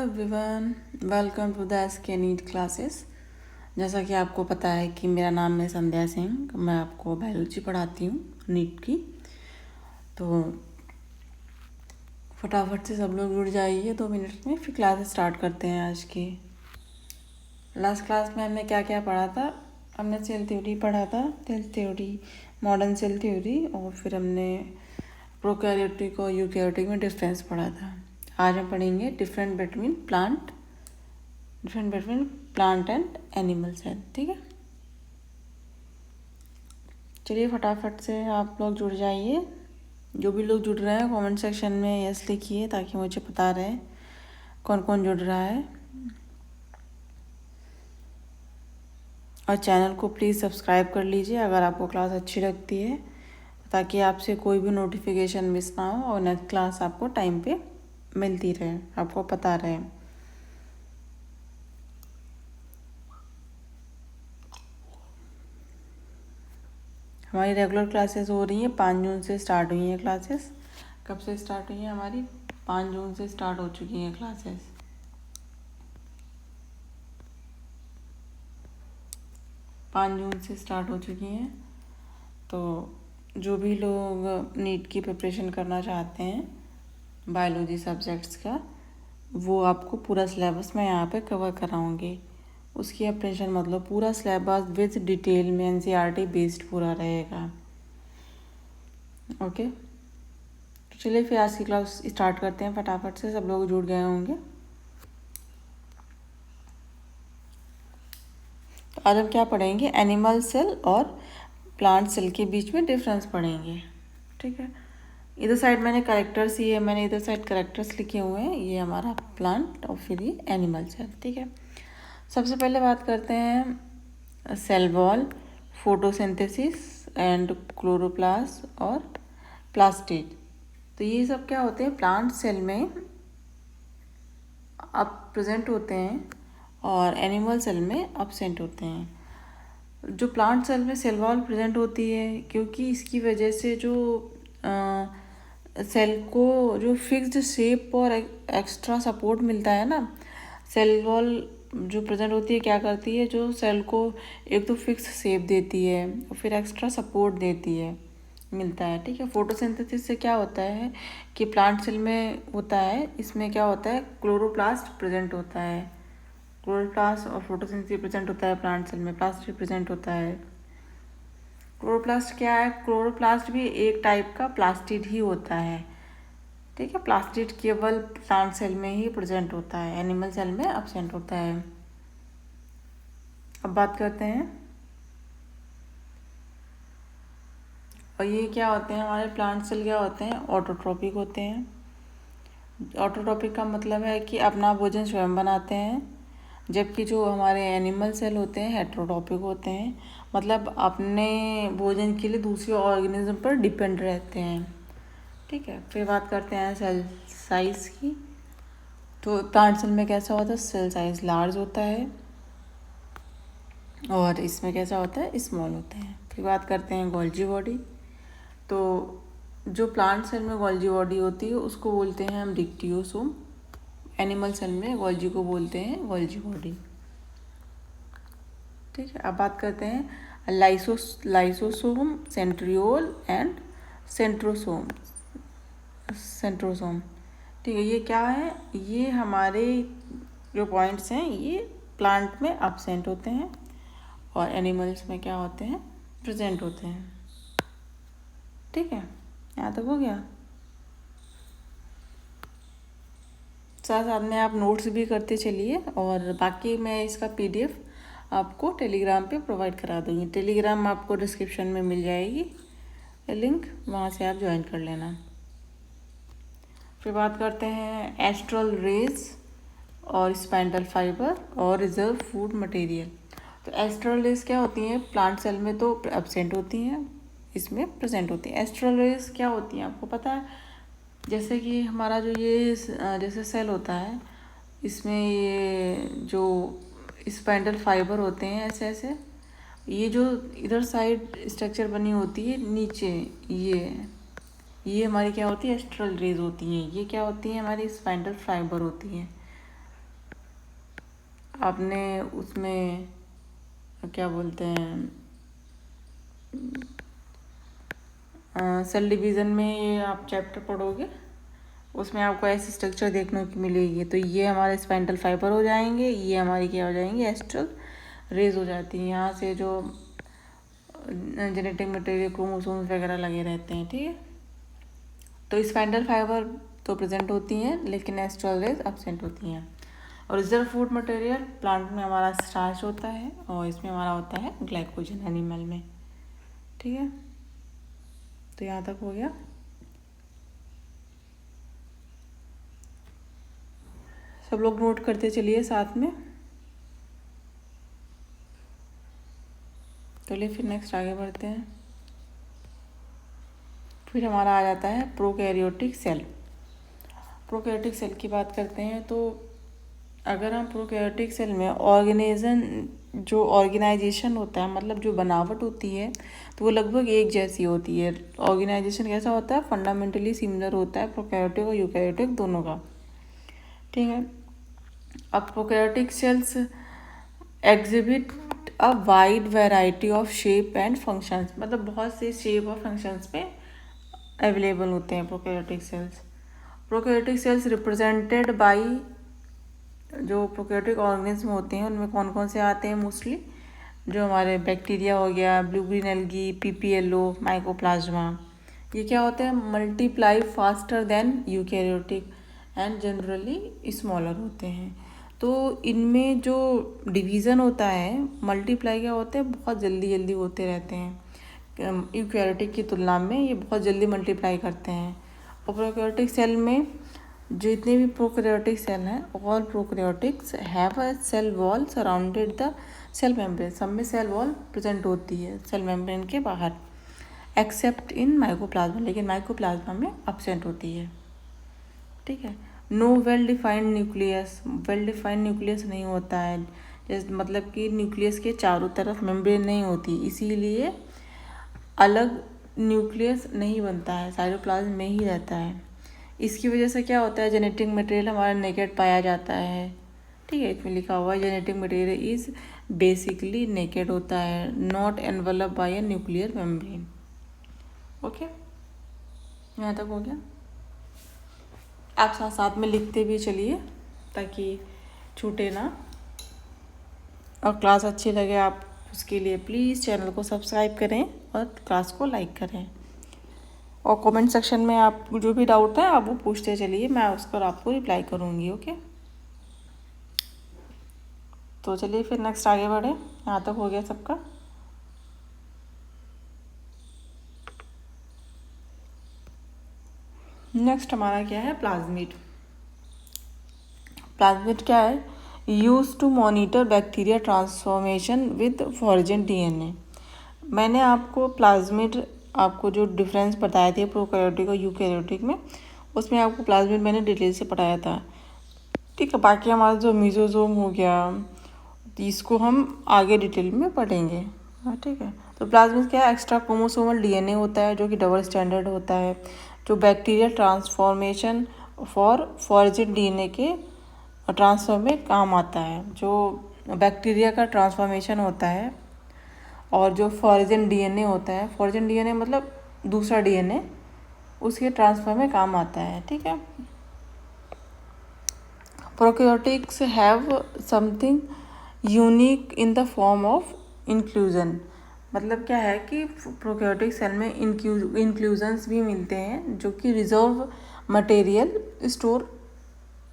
Everyone, welcome to the SK NEET classes. जैसा कि आपको पता है कि मेरा नाम है संध्या सिंह, मैं आपको बायोलॉजी पढ़ाती हूँ नीट की। तो फटाफट से सब लोग जुड़ जाइए 2 मिनट में, फिर क्लास स्टार्ट करते हैं आज की। लास्ट क्लास में हमने क्या क्या पढ़ा था? हमने सेल थ्योरी पढ़ा था, cell theory, modern cell theory, और फिर हमने प्रोकैरियोटिक और यूकैरियोटिक में डिफरेंस पढ़ा था। आज हम पढ़ेंगे different between plant and animal cell. ठीक है, चलिए फटाफट से आप लोग जुड़ जाइए। जो भी लोग जुड़ रहे हैं कमेंट सेक्शन में यस लिखिए ताकि मुझे पता रहे कौन कौन जुड़ रहा है। और चैनल को प्लीज़ सब्सक्राइब कर लीजिए अगर आपको क्लास अच्छी लगती है, ताकि आपसे कोई भी नोटिफिकेशन मिस ना हो और नेक्स्ट क्लास आपको टाइम पे मिलती रहे, आपको पता रहे। हमारी रेगुलर क्लासेस हो रही हैं, 5 जून से स्टार्ट हुई हैं क्लासेस। कब से स्टार्ट हुई हैं? हमारी 5 जून से स्टार्ट हो चुकी हैं क्लासेस। 5 जून से स्टार्ट हो चुकी हैं। तो जो भी लोग नीट की प्रिपरेशन करना चाहते हैं बायोलॉजी सब्जेक्ट्स का, वो आपको पूरा सिलेबस मैं यहाँ पे कवर कराऊंगी। उसकी आप टेंशन मत लो, पूरा सिलेबस विद डिटेल में एनसीईआरटी बेस्ड पूरा रहेगा। ओके, तो चलिए फिर आज की क्लास स्टार्ट करते हैं फटाफट से। सब लोग जुड़ गए होंगे। तो आज हम क्या पढ़ेंगे? एनिमल सेल और प्लांट सेल के बीच में डिफरेंस पढ़ेंगे। ठीक है, इधर साइड मैंने करेक्टर्स इधर साइड करेक्टर्स लिखे हुए हैं। ये हमारा प्लांट और फिर ये एनिमल सेल। ठीक है, सबसे पहले बात करते हैं cell wall, photosynthesis and chloroplast और प्लास्टिड। तो ये सब क्या होते हैं? प्लांट सेल में अब प्रेजेंट होते हैं और एनिमल सेल में अब्सेंट होते हैं। जो प्लांट सेल में सेल वॉल प्रेजेंट होती है, क्योंकि इसकी वजह से जो सेल को जो फिक्स्ड शेप और एक्स्ट्रा सपोर्ट मिलता है ना, सेल वॉल जो प्रेजेंट होती है क्या करती है? जो सेल को एक तो फिक्स शेप देती है और फिर एक्स्ट्रा सपोर्ट देती है, मिलता है। ठीक है, फोटोसिंथेसिस से क्या होता है कि प्लांट सेल में होता है, इसमें क्या होता है? क्लोरोप्लास्ट प्रेजेंट होता है। क्लोरोप्लास्ट और फोटोसिंथेसिस प्रेजेंट होता है प्लांट सेल में, प्लास्ट प्रेजेंट होता है। क्लोरोप्लास्ट क्या है? क्लोरोप्लास्ट भी एक टाइप का प्लास्टिड ही होता है। ठीक है, प्लास्टिड केवल प्लांट सेल में ही प्रेजेंट होता है, एनिमल सेल में अब्सेंट होता है। अब बात करते हैं, और ये क्या होते हैं? हमारे प्लांट सेल क्या होते हैं? ऑटोट्रोपिक होते हैं। ऑटोट्रोपिक का मतलब है कि अपना भोजन स्वयं बनाते हैं, जबकि जो हमारे एनिमल सेल होते हैं हेट्रोट्रोपिक होते हैं, मतलब अपने भोजन के लिए दूसरे ऑर्गेनिज्म पर डिपेंड रहते हैं। ठीक है, फिर बात करते हैं सेल साइज की। तो प्लांट सेल में कैसा होता है? सेल साइज लार्ज होता है और इसमें कैसा होता है? स्मॉल होता है। फिर बात करते हैं गोल्जी बॉडी। तो जो प्लांट सेल में गोल्जी बॉडी होती है उसको बोलते हैं हम डिक्टियोसोम। एनिमल सेल में गोल्जी को बोलते हैं गोल्जी बॉडी। ठीक है, अब बात करते हैं लाइसोसोम, सेंट्रियोल एंड सेंट्रोसोम। ठीक है, ये क्या है? ये हमारे जो पॉइंट्स हैं ये प्लांट में अब्सेंट होते हैं और एनिमल्स में क्या होते हैं? प्रेजेंट होते हैं। ठीक है, यहाँ तक हो गया। साथ साथ में आप नोट्स भी करते चलिए, और बाकी मैं इसका PDF आपको टेलीग्राम पे प्रोवाइड करा दूँगी। टेलीग्राम आपको डिस्क्रिप्शन में मिल जाएगी लिंक, वहाँ से आप ज्वाइन कर लेना। फिर बात करते हैं एस्ट्रल रेज और स्पाइंडल फाइबर और रिजर्व फूड मटेरियल। तो एस्ट्रल रेज क्या होती हैं? प्लांट सेल में तो एब्सेंट होती हैं, इसमें प्रेजेंट होती हैं। एस्ट्रल रेज क्या होती हैं आपको पता है? जैसे कि हमारा जो ये जैसे सेल होता है, इसमें ये जो स्पाइंडल फाइबर होते हैं ऐसे ऐसे, ये जो इधर साइड स्ट्रक्चर बनी होती है नीचे, ये हमारी क्या होती है? एस्ट्रल रेज होती हैं। ये क्या होती हैं? हमारी स्पाइंडल फाइबर होती हैं। आपने उसमें क्या बोलते हैं सेल डिवीज़न में ये आप चैप्टर पढ़ोगे, उसमें आपको ऐसी स्ट्रक्चर देखने को मिलेगी। तो ये हमारे स्पाइंडल फाइबर हो जाएंगे, ये हमारी क्या हो जाएंगी, एस्ट्रल रेज हो जाती हैं। यहाँ से जो जेनेटिक मटेरियल क्रोमोसोम्स वगैरह लगे रहते हैं, ठीक है। तो स्पाइंडल फाइबर तो प्रेजेंट होती हैं, लेकिन एस्ट्रल रेज एब्सेंट होती हैं। और रिजर्व फूड मटेरियल प्लांट में हमारा स्टार्च होता है, और इसमें हमारा होता है ग्लाइकोजन एनिमल में, ठीक है। तो यहाँ तक हो गया। सब लोग नोट करते चलिए साथ में। चलिए फिर नेक्स्ट आगे बढ़ते हैं। फिर हमारा आ जाता है प्रोकैरियोटिक सेल। प्रोकैरियोटिक सेल की बात करते हैं तो अगर हम प्रोकैरियोटिक सेल में जो ऑर्गेनाइजेशन होता है, मतलब जो बनावट होती है, तो वो लगभग एक जैसी होती है। ऑर्गेनाइजेशन कैसा होता है, फंडामेंटली सिमिलर होता है प्रोकैरियोटिक और यूकैरियोटिक दोनों का, ठीक है। अब prokaryotic cells exhibit a wide variety of shape and functions, मतलब बहुत से शेप और फंक्शंस में अवेलेबल होते हैं prokaryotic cells. Prokaryotic cells represented by जो प्रोकैरियोटिक ऑर्गेनिज्म होते हैं उनमें कौन कौन से आते हैं, मोस्टली जो हमारे बैक्टीरिया हो गया, blue green algae, PPLO, mycoplasma. ये क्या होते हैं, multiply faster than eukaryotic and generally smaller होते हैं। तो इनमें जो डिवीज़न होता है, मल्टीप्लाई क्या होते हैं, बहुत जल्दी जल्दी होते रहते हैं। यूकैरियोटिक की तुलना में ये बहुत जल्दी मल्टीप्लाई करते हैं। और प्रोकैरियोटिक सेल में जितने भी प्रोकैरियोटिक सेल हैं, all prokaryotics have a cell wall surrounded the cell membrane. सब में सेल वॉल प्रेजेंट होती है सेल मेम्ब्रेन के बाहर, एक्सेप्ट इन माइकोप्लाज्मा, लेकिन माइकोप्लाज्मा में एब्सेंट होती है, ठीक है। No well defined nucleus, well defined nucleus नहीं होता है, जैसे मतलब कि न्यूक्लियस के चारों तरफ मेम्ब्रेन नहीं होती, इसीलिए अलग न्यूक्लियस नहीं बनता है, साइटोप्लाज्म में ही रहता है। इसकी वजह से क्या होता है, जेनेटिक मटेरियल हमारा नेकेड पाया जाता है, ठीक है। इसमें लिखा हुआ है genetic material is basically naked होता है, not envelope by a nuclear membrane. Okay, यहाँ तक हो गया। आप साथ साथ में लिखते भी चलिए ताकि छूटे ना, और क्लास अच्छी लगे आप उसके लिए प्लीज़ चैनल को सब्सक्राइब करें और क्लास को लाइक करें। और कमेंट सेक्शन में आप जो भी डाउट है आप वो पूछते चलिए, मैं उसका आपको रिप्लाई करूँगी, ओके। तो चलिए फिर नेक्स्ट आगे बढ़े, यहाँ तक हो गया सबका। नेक्स्ट हमारा क्या है, प्लाज्मिड। प्लाज्मिड क्या है, used to monitor bacteria transformation with foreign DNA. मैंने आपको प्लाज्मिड आपको जो डिफरेंस बताए थे प्रोकैरियोटिक और यूकैरियोटिक में, उसमें आपको प्लाज्मिड मैंने डिटेल से पढ़ाया था, ठीक है। बाकी हमारा जो मीजोजोम हो गया, इसको हम आगे डिटेल में पढ़ेंगे, हाँ ठीक है। तो प्लाज्मिड क्या है, एक्स्ट्रा क्रोमोसोमल डीएनए होता है जो कि डबल स्टैंडर्ड होता है, जो बैक्टीरियल ट्रांसफॉर्मेशन फॉर्जेंट डीएनए के ट्रांसफर में काम आता है। जो बैक्टीरिया का ट्रांसफॉर्मेशन होता है और जो फॉर्जेंट डीएनए होता है, फॉर्जेंट डीएनए मतलब दूसरा डीएनए, उसके ट्रांसफर में काम आता है, ठीक है। Prokaryotics have something unique in the form of inclusion. मतलब क्या है कि प्रोकैरियोटिक सेल में इंक्लूजन्स भी मिलते हैं जो कि रिजर्व मटेरियल स्टोर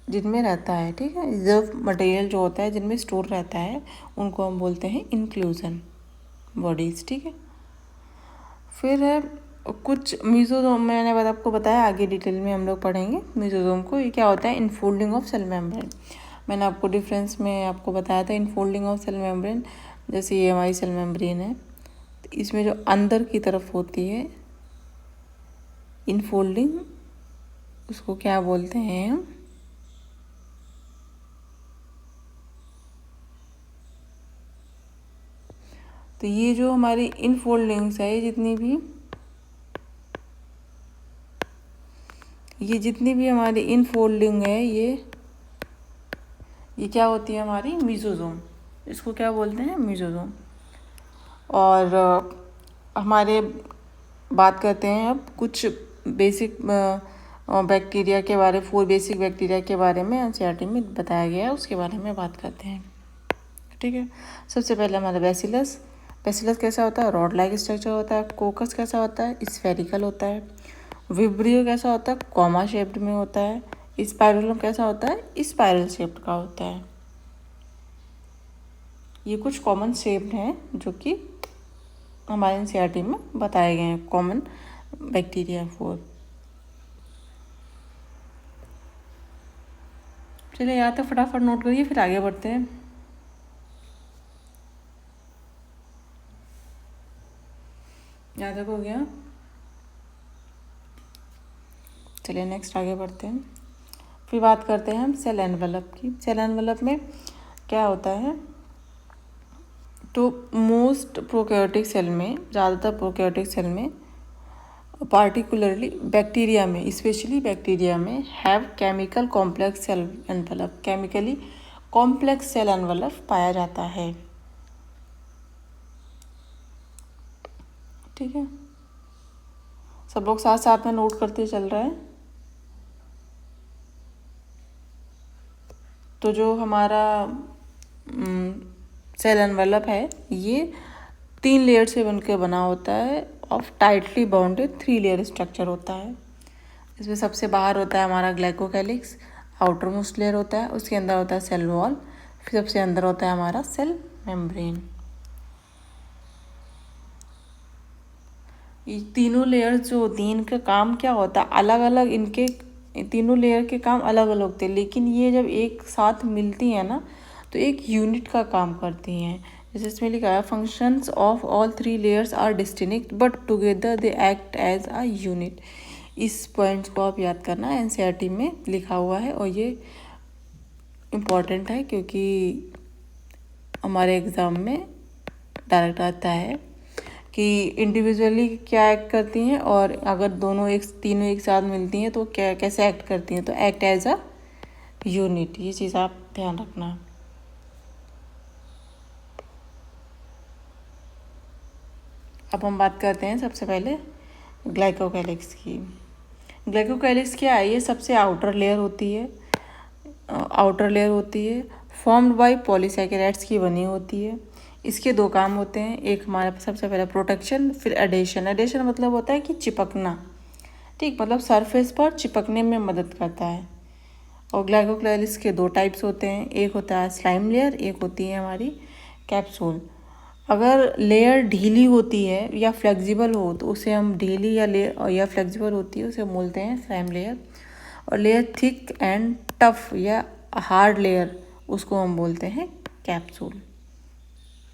जिनमें रहता है, ठीक है। रिजर्व मटेरियल जो होता है जिनमें स्टोर रहता है उनको हम बोलते हैं इंक्लूजन बॉडीज़, ठीक है। फिर है कुछ मीजोजोम, मैंने आपको बताया, आगे डिटेल में हम लोग पढ़ेंगे मीजोजोम को। ये क्या होता है, इनफोल्डिंग ऑफ सेल मेम्ब्रेन। मैंने आपको डिफरेंस में आपको बताया था इनफोल्डिंग ऑफ सेल मेम्ब्रेन, जैसे ये हमारी सेल मेम्ब्रेन है, तो इसमें जो अंदर की तरफ होती है इनफोल्डिंग, उसको क्या बोलते हैं हम, तो ये जो हमारी इनफोल्डिंग्स है, ये जितनी भी हमारी इनफोल्डिंग है, ये क्या होती है हमारी मीजोजोम, इसको क्या बोलते हैं मेसोजोम। और हमारे बात करते हैं अब कुछ बेसिक बैक्टीरिया के बारे, 4 बेसिक बैक्टीरिया के बारे में एनसीईआरटी में बताया गया है, उसके बारे में बात करते हैं। ठीक है, सबसे पहले हमारा बैसिलस। बैसिलस कैसा होता है, रॉड लाइक स्ट्रक्चर होता है। कोकस कैसा होता है, स्फेरिकल होता है। विब्रियो कैसा होता है, कॉमा शेप्ड में होता है। स्पाइरुलम कैसा होता है, स्पाइरल शेप्ड का होता है। ये कुछ कॉमन शेप्ड हैं जो कि हमारे एनसीईआरटी में बताए गए हैं, कॉमन बैक्टीरिया 4। चलिए यहाँ तक फटाफट नोट करिए, फिर आगे बढ़ते हैं। यहाँ तक हो गया, चलिए नेक्स्ट आगे बढ़ते हैं। फिर बात करते हैं हम सेल एनवेलप की। सेल एनवेलप में क्या होता है, तो मोस्ट प्रोकैरियोटिक सेल में, ज़्यादातर प्रोकैरियोटिक सेल में, पार्टिकुलरली बैक्टीरिया में, स्पेशली बैक्टीरिया में, have chemical complex cell envelope, chemically complex cell envelope पाया जाता है। ठीक है, सब लोग साथ साथ में नोट करते चल रहे हैं। तो जो हमारा सेल एनवेलप है ये 3 लेयर से बनकर बना होता है, of tightly bounded 3 layer structure होता है। इसमें सबसे बाहर होता है हमारा ग्लाइकोकैलिक्स, आउटर मोस्ट लेयर होता है, उसके अंदर होता है सेल वॉल, फिर सबसे अंदर होता है हमारा सेल मेम्ब्रेन। ये तीनों लेयर जो होती हैं इनका काम क्या होता है, अलग अलग, इनके तीनों लेयर के काम अलग अलग होते हैं, लेकिन ये जब एक साथ मिलती हैं ना तो एक यूनिट का काम करती हैं। जैसे इसमें लिखा है, functions of all 3 layers are distinct but together they act as a unit. इस पॉइंट्स को आप याद करना, एनसीईआरटी में लिखा हुआ है और ये इम्पॉर्टेंट है क्योंकि हमारे एग्ज़ाम में डायरेक्ट आता है कि इंडिविजुअली क्या एक्ट करती हैं और अगर तीनों एक साथ मिलती हैं तो क्या कैसे एक्ट करती हैं, तो एक्ट एज अ यूनिट। ये चीज़ आप ध्यान रखना। अब हम बात करते हैं सबसे पहले ग्लाइकोकैलिक्स की। ग्लाइकोकैलिक्स क्या है, ये सबसे आउटर लेयर होती है, फॉर्म्ड बाय पॉलीसैकेराइड्स की बनी होती है। इसके 2 काम होते हैं, एक हमारे पास सबसे पहले प्रोटेक्शन, फिर एडेशन। एडेशन मतलब होता है कि चिपकना, ठीक, मतलब सरफेस पर चिपकने में मदद करता है। और ग्लाइकोकैलिक्स के 2 टाइप्स होते हैं, एक होता है स्लाइम लेयर, एक होती है हमारी कैप्सूल। अगर लेयर ढीली होती है या फ्लेक्सिबल हो तो उसे हम ढीली या फ्लेक्सिबल होती है उसे बोलते हैं स्लाइम लेयर। और लेयर थिक एंड टफ या हार्ड लेयर उसको हम बोलते हैं कैप्सूल।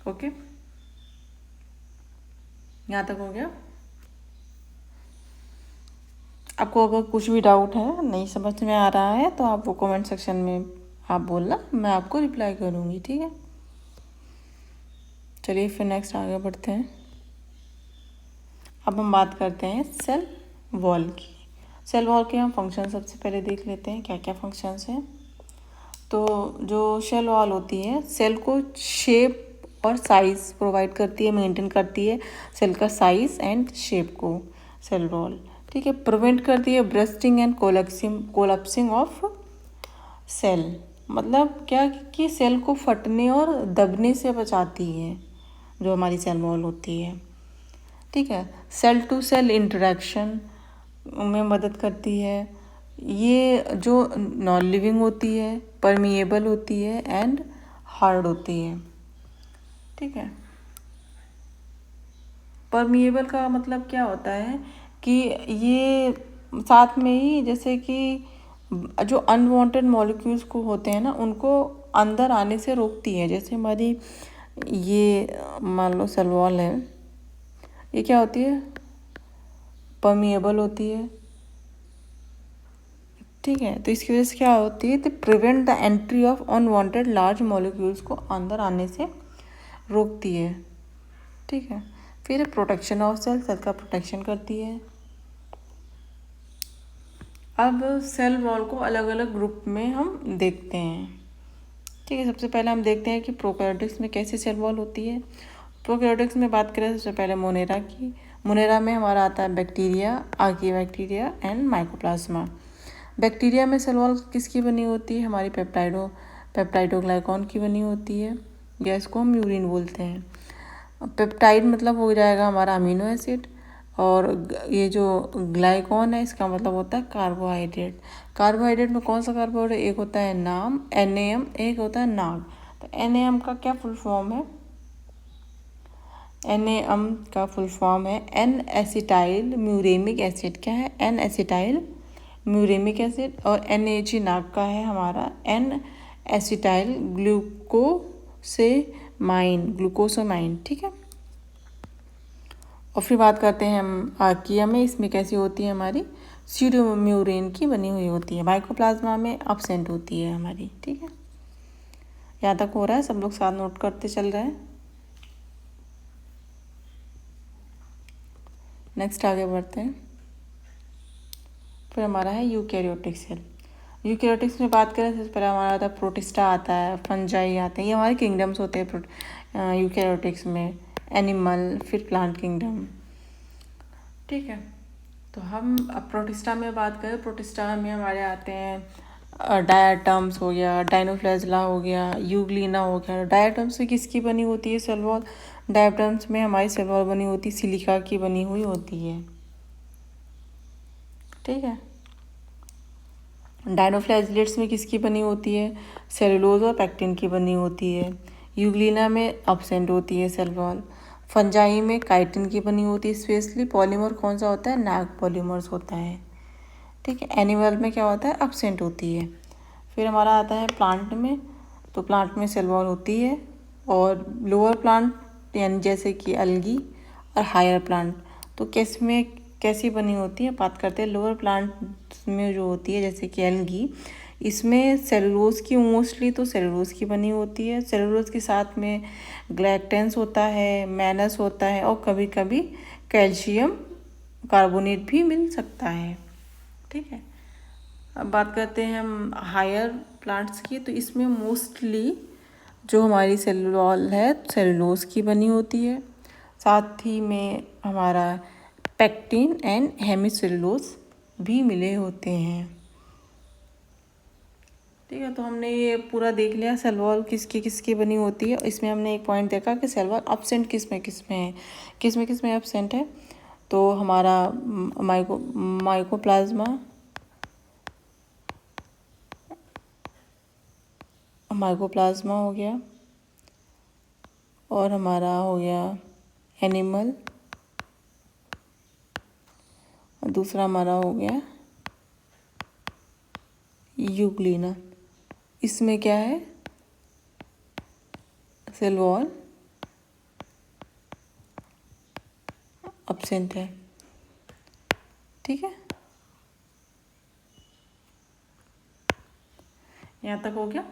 ओके, यहाँ तक हो गया। आपको अगर कुछ भी डाउट है, नहीं समझ में आ रहा है, तो आप वो कमेंट सेक्शन में आप बोलना, मैं आपको रिप्लाई करूँगी। ठीक है, चलिए फिर नेक्स्ट आगे बढ़ते हैं। अब हम बात करते हैं सेल वॉल की। सेल वॉल के हम फंक्शन सबसे पहले देख लेते हैं, क्या क्या फंक्शंस हैं। तो जो सेल वॉल होती है, सेल को शेप और साइज़ प्रोवाइड करती है, मेंटेन करती है सेल का साइज़ एंड शेप को सेल वॉल। ठीक है, प्रिवेंट करती है bursting and collapsing of cell, मतलब क्या कि सेल को फटने और दबने से बचाती है जो हमारी सेल वॉल होती है। ठीक है, सेल टू सेल इंटरेक्शन में मदद करती है। ये जो नॉन लिविंग होती है, परमिएबल होती है एंड हार्ड होती है। ठीक है, परमिएबल का मतलब क्या होता है कि ये साथ में ही, जैसे कि जो अनवांटेड मॉलिक्यूल्स को होते हैं ना उनको अंदर आने से रोकती है। जैसे हमारी ये मान लो सेल वॉल है, ये क्या होती है, परमिएबल होती है। ठीक है, तो इसकी वजह से क्या होती है, तो prevent the entry of unwanted large molecules को अंदर आने से रोकती है। ठीक है, फिर प्रोटेक्शन ऑफ सेल, सेल का प्रोटेक्शन करती है। अब सेल वॉल को अलग अलग ग्रुप में हम देखते हैं। ठीक है, सबसे पहले हम देखते हैं कि प्रोकैरियोटिक्स में कैसे सेल वॉल होती है। प्रोकैरियोटिक्स में बात करें सबसे पहले मोनेरा की। मोनेरा में हमारा आता है bacteria, archaea and mycoplasma. Bacteria में सेल वॉल किसकी बनी होती है? हमारी पेप्टाइडोग्लाइकॉन की बनी होती है। गैस को हम यूरिन बोलते हैं। पेप्टाइड मतलब हो जाएगा हमारा अमीनो एसिड, और ये जो ग्लाइकॉन है इसका मतलब होता है कार्बोहाइड्रेट। कार्बोहाइड्रेट में कौन सा कार्बोहाइड्रेट? एक होता है नाम NAM, एक होता है नाग। तो NAM का क्या फुल फॉर्म है? NAM का फुल फॉर्म है एन एसिटाइल म्यूरेमिक एसिड। क्या है? N acetyl muramic acid. और NAG नाग का है हमारा एन एसिटाइल ग्लूकोसामाइन। ठीक है। और फिर बात करते हैं हम आर्किया में। इसमें कैसी होती है? हमारी स्यूडोम्यूरेन की बनी हुई होती है। माइकोप्लाज्मा में अब्सेंट होती है हमारी। ठीक है, यहाँ तक हो रहा है? सब लोग साथ नोट करते चल रहे हैं। नेक्स्ट आगे बढ़ते हैं। फिर हमारा है यूकैरियोटिक सेल। यूकैरियोटिक्स में बात करें सबसे पहले हमारा आता है प्रोटिस्टा आता है, फंजाई आते हैं। ये हमारे किंगडम्स होते हैं यूकैरियोटिक्स में। एनिमल, फिर प्लांट किंगडम। ठीक है, तो हम अब प्रोटिस्टा में बात करें। प्रोटिस्टा में हमारे आते हैं डायाटम्स हो गया, डाइनोफ्लैजला हो गया, यूग्लिना हो गया। डायाटम्स में किसकी बनी होती है सेल वॉल? डायाटम्स में हमारी सेल वॉल बनी होती है सिलिका की बनी हुई होती है। ठीक है। डाइनोफ्लैजिलेट्स में किसकी बनी होती है? सेलुलोज और पैक्टिन की बनी होती है। यूग्लिना में अब्सेंट होती है सेल वॉल। फंजाई में काइटिन की बनी होती है। स्पेशली पॉलीमर कौन सा होता है? नाग पॉलीमर्स होता है। ठीक है। एनिमल में क्या होता है? अब्सेंट होती है। फिर हमारा आता है प्लांट में। तो प्लांट में सेल वॉल होती है, और लोअर प्लांट यानी जैसे कि अलगी और हायर प्लांट तो कैसी बनी होती है? बात करते हैं लोअर प्लांट में जो होती है जैसे कि एल्गी, इसमें सेलुलोज की मोस्टली तो सेलुलोज की बनी होती है। सेलुलोज के साथ में ग्लैक्टेंस होता है, मैनस होता है, और कभी कभी कैल्शियम कार्बोनेट भी मिल सकता है। ठीक है। अब बात करते हैं हम हायर प्लांट्स की। तो इसमें मोस्टली जो हमारी सेल वॉल है सेलुलोज की बनी होती है। साथ ही में हमारा पैक्टिन एंड हेमिसेलुलोज भी मिले होते हैं। ठीक है, तो हमने ये पूरा देख लिया सेल वॉल किसकी बनी होती है। इसमें हमने एक पॉइंट देखा कि सेल वॉल अब्सेंट किस में है, किस में अब्सेंट है। तो हमारा माइकोप्लाज्मा हो गया, और हमारा हो गया एनिमल, और दूसरा हमारा हो गया यूग्लिना। इसमें क्या है? सेल वॉल अब्सेंट है। ठीक है, यहाँ तक हो गया।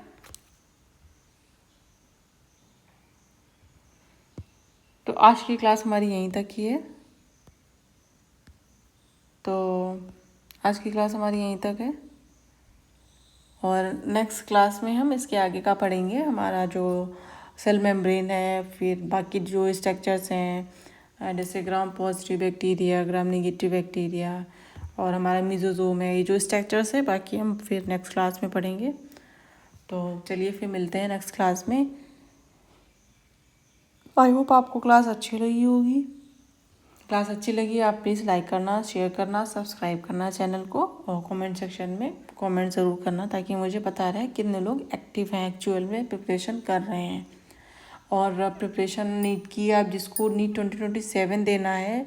तो आज की क्लास हमारी यहीं तक ही है। तो आज की क्लास हमारी यहीं तक है, और नेक्स्ट क्लास में हम इसके आगे का पढ़ेंगे। हमारा जो सेल मेम्ब्रेन है, फिर बाकी जो स्ट्रक्चर्स हैं जैसे gram positive bacteria, gram negative bacteria, और हमारा मिजोजोम है, ये जो स्ट्रक्चर्स है बाकी हम फिर नेक्स्ट क्लास में पढ़ेंगे। तो चलिए फिर मिलते हैं नेक्स्ट क्लास में। आई होप आपको क्लास अच्छी लगी होगी। क्लास अच्छी लगी आप प्लीज़ लाइक करना, शेयर करना, सब्सक्राइब करना चैनल को, और कमेंट सेक्शन में कमेंट ज़रूर करना ताकि मुझे पता रहे कितने लोग एक्टिव हैं, एक्चुअल में प्रिपरेशन कर रहे हैं। और प्रिपरेशन नीट की, आप जिसको नीट 2027 देना है,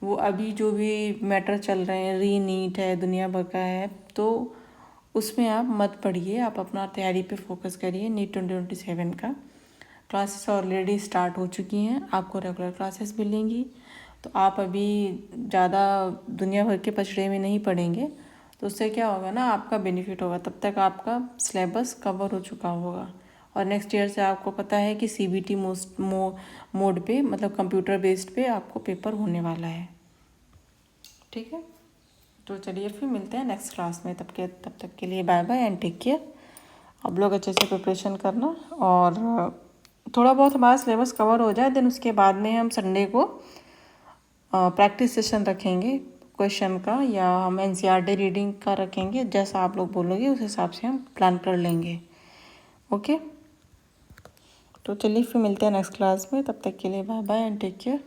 वो अभी जो भी मैटर चल रहे हैं, री नीट है, दुनिया भर का है, तो उसमें आप मत पढ़िए, आप अपना तैयारी पे फोकस करिए। नीट 2027 का क्लासेस ऑलरेडी स्टार्ट हो चुकी हैं, आपको रेगुलर क्लासेस मिलेंगी। तो आप अभी ज़्यादा दुनिया भर के पचड़े में नहीं पढ़ेंगे, तो उससे क्या होगा ना, आपका बेनिफिट होगा। तब तक आपका सिलेबस कवर हो चुका होगा, और नेक्स्ट ईयर से आपको पता है कि CBT मोड पे, मतलब कंप्यूटर बेस्ड पे आपको पेपर होने वाला है। ठीक है, तो चलिए फिर मिलते हैं नेक्स्ट क्लास में। तब तक के लिए bye bye and take care. आप लोग अच्छे से प्रिपरेशन करना और थोड़ा बहुत हमारा सिलेबस कवर हो जाए, देन उसके बाद में हम संडे को प्रैक्टिस सेशन रखेंगे क्वेश्चन का, या हम एनसीईआरटी रीडिंग का रखेंगे। जैसा आप लोग बोलोगे उस हिसाब से हम प्लान कर लेंगे। ओके, तो चलिए फिर मिलते हैं नेक्स्ट क्लास में। तब तक के लिए bye bye and take care.